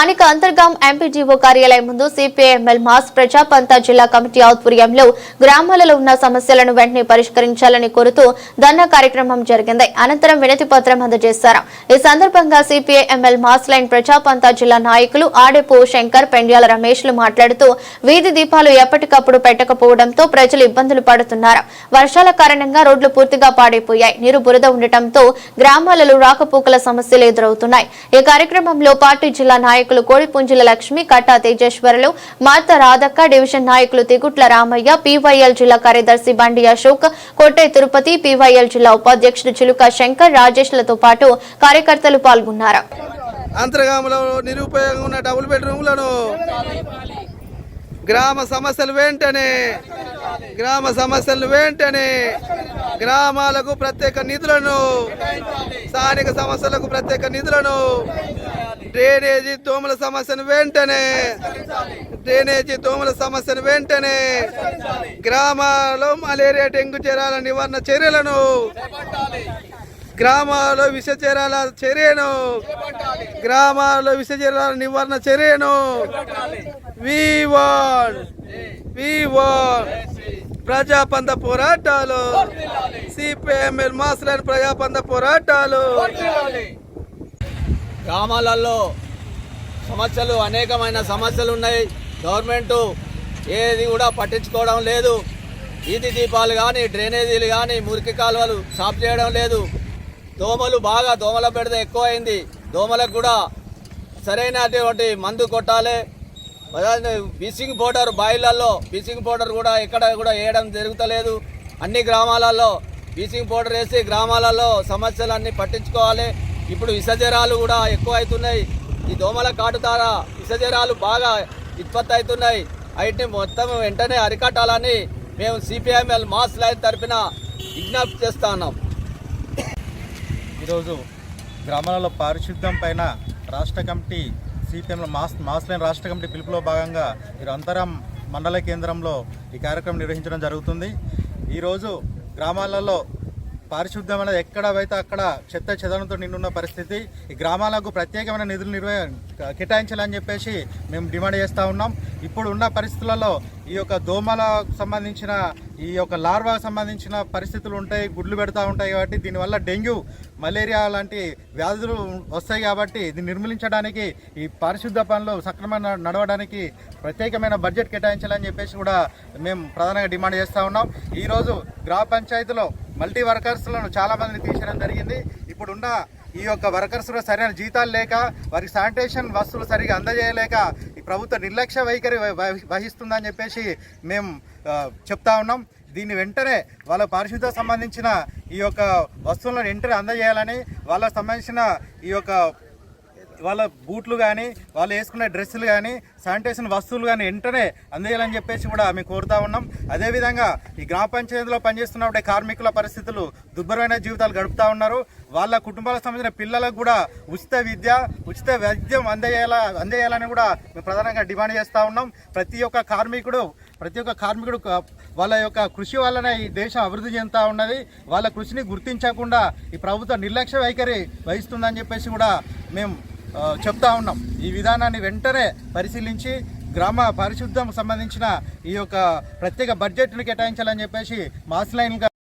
స్థానిక అంతర్గాం ఎంపీడీఓ కార్యాలయం ముందు సిపిఐఎంఎల్ మాస్ ప్రజాపంతా జిల్లా కమిటీ ఆధ్వర్యంలో గ్రామాలలో ఉన్న సమస్యలను వెంటనే పరిష్కరించాలని కోరుతూ ధర్నా కార్యక్రమం జరిగింది. అనంతరం వినతి పత్రం అందజేశారు. ఈ సందర్భంగా సిపిఐఎంఎల్ మాస్ లైన్ ప్రజాపంతా జిల్లా నాయకులు ఆడెపు శంకర్, పెండ్యాల రమేష్లు మాట్లాడుతూ వీధి దీపాలు ఎప్పటికప్పుడు పెట్టకపోవడంతో ప్రజలు ఇబ్బందులు పడుతున్నారు. వర్షాల కారణంగా రోడ్లు పూర్తిగా పాడైపోయాయి. నీరు బురద ఉండటంతో గ్రామాలలో రాకపోకల సమస్యలు ఎదురవుతున్నాయి. ఈ కార్యక్రమంలో పార్టీ జిల్లా నాయకులు కోడిపుంజుల లక్ష్మి, కట్టా తేజేశ్వరులు, మార్త రాధక్క, డివిజన్ నాయకులు తిగుట్ల రామయ్య, పీవైఎల్ జిల్లా కార్యదర్శి బండి అశోక్, కొట్టే తిరుపతి, పీవైఎల్ జిల్లా ఉపాధ్యక్షుడు చిలుక శంకర్, రాజేష్లతో పాటు కార్యకర్తలు పాల్గొన్నారు. అంతర్గామంలో నిరుపయోగంగా ఉన్న డబుల్ బెడ్రూమ్లను గ్రామ సమస్యలు వెంటనే గ్రామాలకు ప్రత్యేక నిధులను, స్థానిక సమస్యలకు ప్రత్యేక నిధులను, డ్రైనేజీ దోమల సమస్యను వెంటనే గ్రామాల్లో మలేరియా, డెంగ్యూ జ్వరాల నివారణ చర్యలను, గ్రామాల్లో విష జ్వరాల నివారణ చర్యను ప్రజాపంత పోరాటాలు, సిపిఐఎంఎల్ మాస్లైన్ ప్రజాపంత పోరాటాలు. గ్రామాలలో సమస్యలు, అనేకమైన సమస్యలు ఉన్నాయి. గవర్నమెంట్ ఏది కూడా పట్టించుకోవడం లేదు. వీధి దీపాలు కానీ, డ్రైనేజీలు కానీ, మురికి కాలువలు సాఫ్ చేయడం లేదు. దోమల బెడద ఎక్కువైంది. దోమలకు కూడా సరైనటువంటి మందు కొట్టాలి. బ్లీచింగ్ పౌడర్ బాయిలల్లో బ్లీచింగ్ పౌడర్ కూడా ఎక్కడ కూడా వేయడం జరుగుతలేదు. అన్ని గ్రామాలలో బ్లీచింగ్ పౌడర్ వేసి గ్రామాలలో సమస్యలన్నీ పట్టించుకోవాలి. ఇప్పుడు విషజ్వరాలు కూడా ఎక్కువ అవుతున్నాయి. ఈ దోమల కాటు ద్వారా విషజ్వరాలు బాగా ఉత్పత్తి అవుతున్నాయి. వాటిని మొత్తం వెంటనే అరికట్టాలని మేము సిపిఐఎంఎల్ మాస్ లైన్ తరఫున విజ్ఞప్తి చేస్తా ఉన్నాం. ఈరోజు గ్రామాలలో పారిశుద్ధ్యం పైన రాష్ట్ర కమిటీ సిపిఎంఎల్ మాస్ లైన్ రాష్ట్ర కమిటీ పిలుపులో భాగంగా అంతరం మండల కేంద్రంలో ఈ కార్యక్రమం నిర్వహించడం జరుగుతుంది. ఈరోజు గ్రామాలలో పారిశుద్ధ్యం అనేది ఎక్కడైతే అక్కడ చెత్త చెదరంతో నిండున్న పరిస్థితి. ఈ గ్రామాలకు ప్రత్యేకమైన నిధులు కేటాయించాలని చెప్పేసి మేము డిమాండ్ చేస్తూ ఉన్నాం. ఇప్పుడు ఉన్న పరిస్థితులలో ఈ యొక్క దోమలకు సంబంధించిన, ఈ యొక్క లార్వాకు సంబంధించిన పరిస్థితులు ఉంటాయి, గుడ్లు పెడతా ఉంటాయి. కాబట్టి దీనివల్ల డెంగ్యూ, మలేరియా లాంటి వ్యాధులు వస్తాయి. కాబట్టి దీన్ని నిర్మూలించడానికి, ఈ పారిశుద్ధ పనులు సక్రమంగా నడవడానికి ప్రత్యేకమైన బడ్జెట్ కేటాయించాలని చెప్పేసి కూడా మేము ప్రధానంగా డిమాండ్ చేస్తూ ఉన్నాం. ఈరోజు గ్రామ పంచాయతీలో మల్టీ వర్కర్స్లను చాలామందిని తీసేయడం జరిగింది. ఇప్పుడున్న ఈ యొక్క వర్కర్స్ సరైన జీతాలు లేక, వారికి శానిటేషన్ వస్తువులు సరిగా అందజేయలేక ఈ ప్రభుత్వ నిర్లక్ష్య వైఖరి వహిస్తుందని చెప్పేసి మేము చెప్తా ఉన్నాం. దీన్ని వెంటనే వాళ్ళ పారిశుద్ధ్యం సంబంధించిన ఈ యొక్క వస్తువులను వెంటనే అందజేయాలని, వాళ్ళకు సంబంధించిన ఈ యొక్క వాళ్ళ బూట్లు కానీ, వాళ్ళు వేసుకునే డ్రెస్సులు కానీ, శానిటేషన్ వస్తువులు కానీ వెంటనే అందజేయాలని చెప్పేసి కూడా మేము కోరుతా ఉన్నాం. అదేవిధంగా ఈ గ్రామ పంచాయతీలో పనిచేస్తున్నప్పుడే కార్మికుల పరిస్థితులు దుర్భరమైన జీవితాలు గడుపుతూ ఉన్నారు. వాళ్ళ కుటుంబాలకు సంబంధించిన పిల్లలకు కూడా ఉచిత విద్య, ఉచిత వైద్యం అందజేయాలని కూడా మేము ప్రధానంగా డిమాండ్ చేస్తూ ఉన్నాం. ప్రతి ఒక్క కార్మికుడు వాళ్ళ యొక్క కృషి వల్లనే ఈ దేశం అభివృద్ధి చెందుతూ ఉన్నది. వాళ్ళ కృషిని గుర్తించకుండా ఈ ప్రభుత్వ నిర్లక్ష్య వైఖరి వహిస్తుందని చెప్పేసి కూడా మేము చెప్తా ఉన్నాం. ఈ విధానాన్ని వెంటనే పరిశీలించి గ్రామ పారిశుద్ధ్యం సంబంధించిన ఈ యొక్క ప్రత్యేక బడ్జెట్ను కేటాయించాలని చెప్పేసి మాస్ లైన్గా